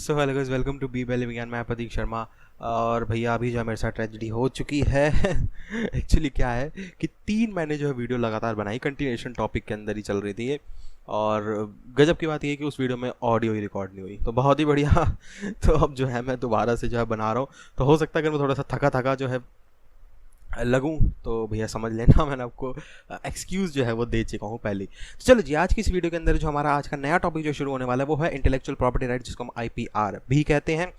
So hello guys, welcome to बी बेल विज्ञान। मैं प्रतीक शर्मा। और भैया अभी जो मेरे साथ ट्रेजेडी हो चुकी है एक्चुअली क्या है कि 3 महीने जो है वीडियो लगातार बनाई, कंटिन्यूएशन टॉपिक के अंदर ही चल रही थी ये। और गजब की बात ये है कि उस वीडियो में ऑडियो ही रिकॉर्ड नहीं हुई, तो बहुत ही बढ़िया तो अब जो है मैं दोबारा से जो है बना रहा हूँ। तो हो सकता है अगर मैं थोड़ा सा थका थका जो है लगूं तो भैया समझ लेना, मैंने आपको एक्सक्यूज़ जो है वो दे चुका हूँ पहले। तो चलो जी, आज की इस वीडियो के अंदर जो हमारा आज का नया टॉपिक जो शुरू होने वाला है वो है इंटेलेक्चुअल प्रॉपर्टी राइट, जिसको हम आईपीआर भी कहते हैं।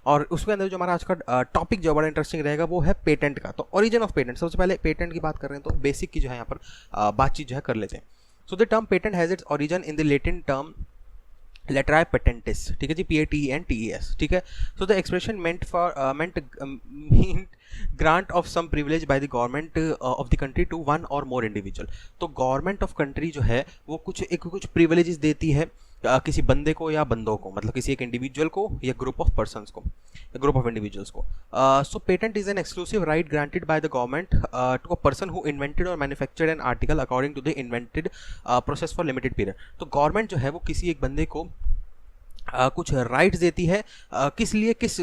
और उसके अंदर जो हमारा आज का टॉपिक जो बड़ा इंटरेस्टिंग रहेगा वो है पेटेंट का। तो ओरिजिन ऑफ पेटेंट, सबसे पहले पेटेंट की बात कर रहे हैं तो बेसिक की जो है यहाँ पर बातचीत जो है कर लेते हैं। So the term patent has its origin in the Latin term लेटराई पेटेंटिस, ठीक है जी, PATENTES, ठीक है। So the expression meant grant of some privilege by the government of the country to one or more individual. तो government of country जो है वो कुछ प्रिविलेजेस देती है किसी बंदे को या बंदों को, मतलब किसी एक इंडिविजुअल को या ग्रुप ऑफ पर्सन्स को या ग्रुप ऑफ इंडिविजुअल्स को। So patent is an exclusive right granted by the government to a person who invented or manufactured an article according to the invented process for limited period. तो government जो है वो किसी एक बंदे को कुछ राइट्स देती है, किस लिए, किस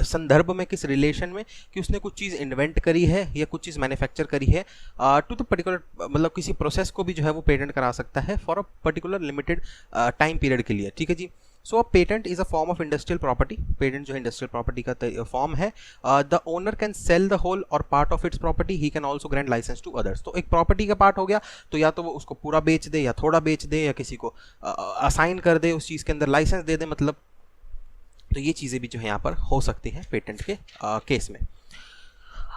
संदर्भ में, किस रिलेशन में, कि उसने कुछ चीज़ इन्वेंट करी है या कुछ चीज़ मैन्युफैक्चर करी है टू द पर्टिकुलर, मतलब किसी प्रोसेस को भी जो है वो पेटेंट करा सकता है for a particular limited time period के लिए, ठीक है जी। So a patent is a form of industrial property. Patent जो है इंडस्ट्रियल प्रॉपर्टी का फॉर्म है। The owner can sell the whole or part of its property, he can also grant licence to others. तो एक property का part हो गया तो या तो वो उसको पूरा बेच दे या थोड़ा बेच दे या किसी को असाइन कर दे, उस चीज़ के अंदर लाइसेंस दे दे, मतलब। तो ये चीज़ें भी जो है यहाँ पर हो सकती हैं पेटेंट के केस में।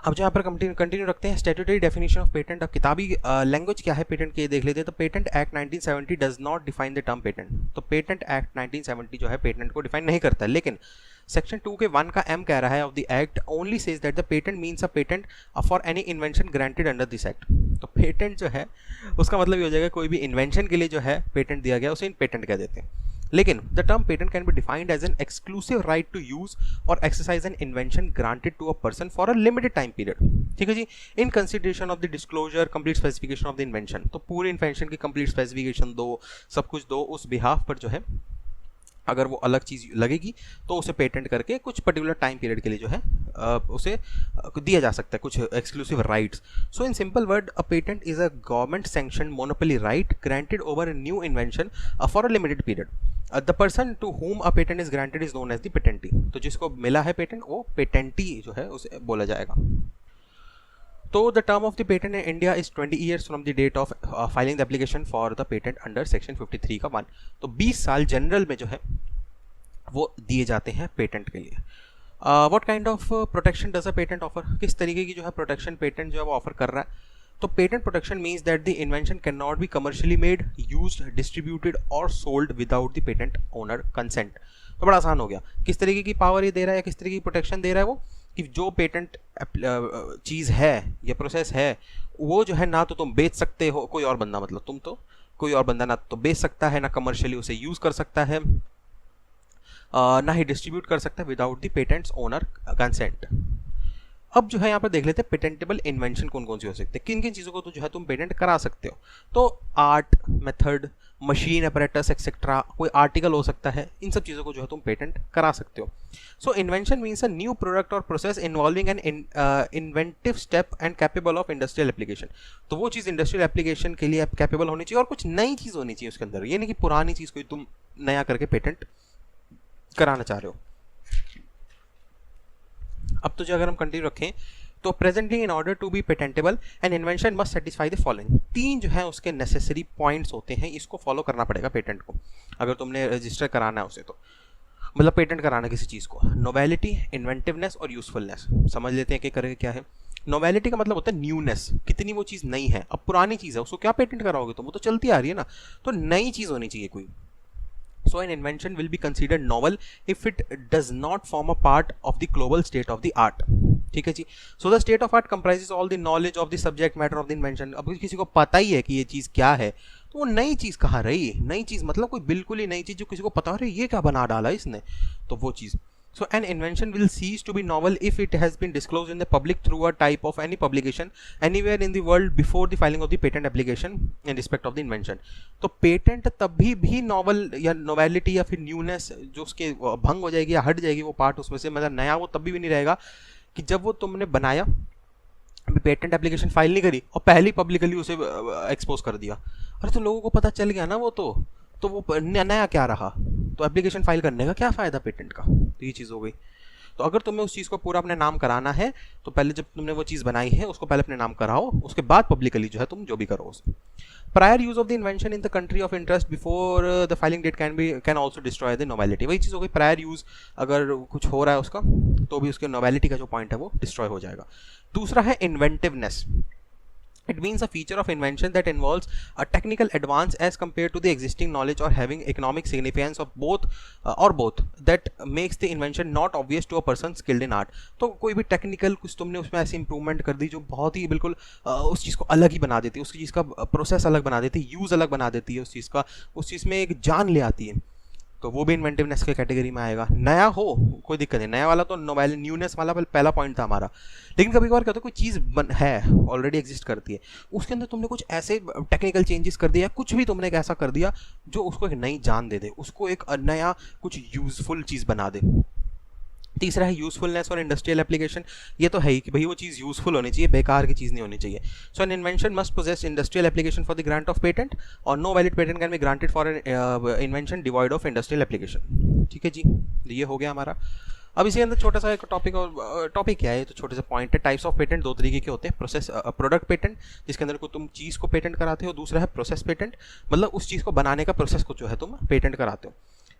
अब जो यहाँ पर कंटिन्यू रखते हैं स्टैट्यूटरी डेफिनेशन ऑफ पेटेंट। अब किताबी लैंग्वेज क्या है पेटेंट के देख लेते हैं। तो patent act 1970 does not define the term patent. तो पेटेंट एक्ट 1970 जो है पेटेंट को डिफाइन नहीं करता है, लेकिन सेक्शन 2 के 1 का M कह रहा है of the act only says that the patent means a patent for any invention granted under this act. तो पेटेंट जो है उसका मतलब ये हो जाएगा कोई भी इन्वेंशन के लिए जो है पेटेंट दिया गया उसे पेटेंट कह देते हैं। लेकिन the term patent can be defined as an exclusive right to use or exercise an invention granted to a person for a limited time period, ठीक है जी, in consideration of the disclosure complete specification of the invention. तो पूरी invention की complete specification दो, सब कुछ दो, उस बिहाफ पर जो है अगर वो अलग चीज़ लगेगी तो उसे पेटेंट करके कुछ पर्टिकुलर टाइम पीरियड के लिए जो है उसे दिया जा सकता है कुछ exclusive rights. So in simple word, a patent is a government sanction monopoly right granted over a new invention for a limited period. The person to whom a patent is granted is known as the patentee. तो जिसको मिला है patent वो पेटेंटी जो है उसे बोला जाएगा। तो the term of the patent in India is 20 years from the date of filing the application for the patent under section 53 का 1। तो 20 साल जनरल में जो है वो दिए जाते हैं पेटेंट के लिए। What kind of protection does a patent offer, किस तरीके की जो है प्रोटेक्शन पेटेंट जो है वो ऑफर कर रहा है। तो patent protection means that the invention can not be commercially made, used, distributed or sold without the patent owner consent. तो बड़ा आसान हो गया, किस तरीके की पावर ये दे रहा है या किस तरीके की प्रोटेक्शन दे रहा है वो, कि जो पेटेंट चीज़ है या प्रोसेस है वो जो है ना तो तुम बेच सकते हो, कोई और बंदा, मतलब तुम तो कोई और बंदा ना तो बेच सकता है, ना कमर्शियली उसे यूज़ कर सकता है, ना ही डिस्ट्रीब्यूट कर सकता है without the patents owner consent. अब जो है यहाँ पर देख लेते हैं पेटेंटेबल इन्वेंशन कौन कौन सी हो सकते हैं, किन किन चीज़ों को तो जो है तुम पेटेंट करा सकते हो। तो art, method, machine, apparatus etcetera, कोई आर्टिकल हो सकता है, इन सब चीज़ों को जो है तुम पेटेंट करा सकते हो। So invention means a new product or process involving an inventive step and capable of industrial application. तो वो चीज़ इंडस्ट्रियल एप्लीकेशन के लिए कैपेबल होनी चाहिए और कुछ नई चीज़ होनी चाहिए उसके अंदर, ये नहीं कि पुरानी चीज़ कोई तुम नया करके पेटेंट कराना चाह रहे हो। अब तो जो अगर हम कंटिन्यू रखें तो presently in order to be patentable an invention must satisfy the following. 3 जो है उसके नेसेसरी पॉइंट्स होते हैं, इसको फॉलो करना पड़ेगा पेटेंट को अगर तुमने रजिस्टर कराना है उसे। तो मतलब पेटेंट कराना किसी चीज़ को, नोवेलिटी, इन्वेंटिवनेस और यूजफुलनेस। समझ लेते हैं कि करके क्या है। नोवेलिटी का मतलब होता है न्यूनेस, कितनी वो चीज़ नई है। अब पुरानी चीज़ है उसको क्या पेटेंट कराओगे तुम, वो तो चलती आ रही है ना, तो नई चीज़ होनी चाहिए कोई। So an invention will be considered novel if it does not form a part of the global state of the art, ठीक है जी। So the state of art comprises all the knowledge of the subject matter of the invention। अब किसी को पता ही है कि ये चीज़ क्या है तो वो नई चीज़ कहाँ रही, नई चीज़ मतलब कोई बिल्कुल ही नई चीज़ जो किसी को पता हो रही है ये क्या बना डाला इसने, तो वो चीज़। So an invention will cease to be novel if it has been disclosed in the public through a type of any publication anywhere in the world before the filing of the patent application in respect of the invention. तो patent तभी भी novel या novelty या फिर newness जो उसके भंग हो जाएगी या हट जाएगी वो पार्ट उसमें से, मतलब नया वो तभी भी नहीं रहेगा कि जब वो तुमने बनाया, पेटेंट एप्लीकेशन फाइल नहीं करी और पहले पब्लिकली उसे एक्सपोज कर दिया, अरे तो लोगों को पता चल गया ना वो तो वो नया क्या रहा, तो एप्लीकेशन फाइल करने का क्या फ़ायदा पेटेंट का। तो ये चीज़ हो गई। तो अगर तुम्हें उस चीज़ को पूरा अपने नाम कराना है तो पहले जब तुमने वो चीज़ बनाई है उसको पहले अपने नाम कराओ, उसके बाद पब्लिकली जो है तुम जो भी करो उसे। Prior use of the invention in the country of interest before the filing date can also destroy the novelty. वही चीज़ हो गई, प्रायर यूज अगर कुछ हो रहा है उसका तो भी उसके नोवेलिटी का जो पॉइंट है वो डिस्ट्रॉय हो जाएगा। दूसरा है inventiveness. It means a feature of invention that involves a technical advance as compared to the existing knowledge or having economic significance of both or both that makes the invention not obvious to a person skilled in art। तो कोई भी technical कुछ तुमने उसमें ऐसी improvement कर दी जो बहुत ही बिल्कुल उस चीज़ को अलग ही बना देती है, उस चीज़ का प्रोसेस अलग बना देती है, यूज़ अलग बना देती है उस चीज़ का, उस चीज़ में एक जान ले आती है, तो वो भी इन्वेंटिवनेस के कैटेगरी में आएगा। नया हो कोई दिक्कत नहीं, नया वाला तो नोवेल न्यूनेस वाला पहला पॉइंट था हमारा। लेकिन कभी कभार कहते कोई चीज़ है ऑलरेडी एग्जिस्ट करती है, उसके अंदर तुमने कुछ ऐसे टेक्निकल चेंजेस कर दिया, कुछ भी तुमने एक ऐसा कर दिया जो उसको एक नई जान दे दे, उसको एक नया कुछ यूजफुल चीज़ बना दे। तीसरा है यूजफुलनेस और इंडस्ट्रियल एप्लीकेशन। ये तो है ही कि भाई वो चीज़ यूजफुल होनी चाहिए, बेकार की चीज़ नहीं होनी चाहिए। So an invention must possess industrial application for the grant of patent or no valid patent can be granted for an invention devoid of industrial application. ठीक है जी, ये हो गया हमारा। अब इसी अंदर छोटा सा एक टॉपिक, और टॉपिक क्या है तो छोटे से पॉइंट है। टाइप्स ऑफ पेटेंट दो तरीके के होते हैं, प्रोसेस प्रोडक्ट पेटेंट जिसके अंदर को तुम चीज़ को पेटेंट कराते हो, दूसरा है प्रोसेस पेटेंट मतलब उस चीज़ को बनाने का प्रोसेस को जो है तुम पेटेंट कराते हो।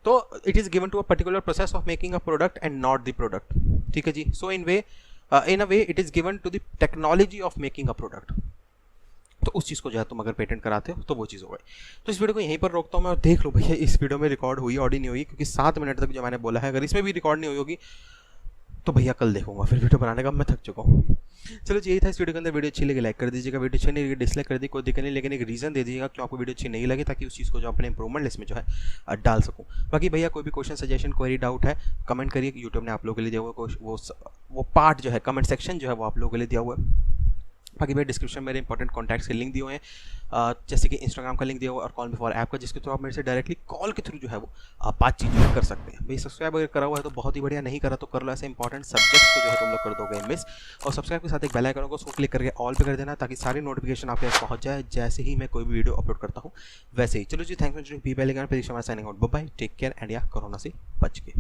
तो it is given to a particular process of making a product and not the product. ठीक है जी। So in a way it is given to the technology of making a product. तो उस चीज़ को जो है तुम अगर पेटेंट कराते हो तो वो चीज़ हो गई। तो इस वीडियो को यहीं पर रोकता हूँ मैं, और देख लो भैया इस वीडियो में रिकॉर्ड हुई ऑडियो नहीं हुई, क्योंकि 7 मिनट तक जो मैंने बोला है अगर इसमें भी रिकॉर्ड नहीं हुई होगी तो भैया कल देखूंगा, फिर वीडियो बनाने का मैं थक चुका हूँ। चलो यही था इस वीडियो के अंदर। वीडियो अच्छी लगी लाइक कर दीजिएगा, वीडियो अच्छी नहीं लगी डिसलाइक कर दी, कोई दिक्कत नहीं, लेकिन एक रीज़न दे दीजिएगा क्यों आपको वीडियो अच्छी नहीं लगी, ताकि उस चीज़ को जो अपने इंप्रूवमेंट लिस्ट में जो है डाल सकूँ। बाकी भैया कोई भी क्वेश्चन सजेशन क्वेरी डाउट है कमेंट करिए, यूट्यूब ने आप लोगों के लिए दिया हुआ वो पार्ट जो है कमेंट सेक्शन जो है वो आप लोगों के लिए दिया हुआ है। बाकी मेरे डिस्क्रिप्शन में मेरे इंपॉर्टेंट कॉन्टैक्ट्स के लिंक दिए हुए हैं, जैसे कि इंस्टाग्राम का लिंक दिया हुआ है और कॉल बिफोर ऐप का, जिसके थ्रू आप मेरे से डायरेक्टली कॉल के थ्रू जो है वो आप बातचीत कर सकते हैं। भाई सब्सक्राइब अगर करा हुआ है तो बहुत ही बढ़िया, नहीं करा तो कर लो, ऐसे इंपॉर्टेंट सब्जेक्ट्स को जो है तुम लोग कर दोगे मिस। और सब्सक्राइब के साथ एक बेल आइकन को उसको क्लिक करके ऑल पे कर देना, ताकि सारी नोटिफिकेशन आपके पास पहुंच जाए जैसे ही मैं कोई भी वीडियो अपलोड करता हूँ वैसे ही। चलो जी, थैंक्स फॉर बी पहले Pratiksha signing out, bye bye, take care and या कोरोना से बच के।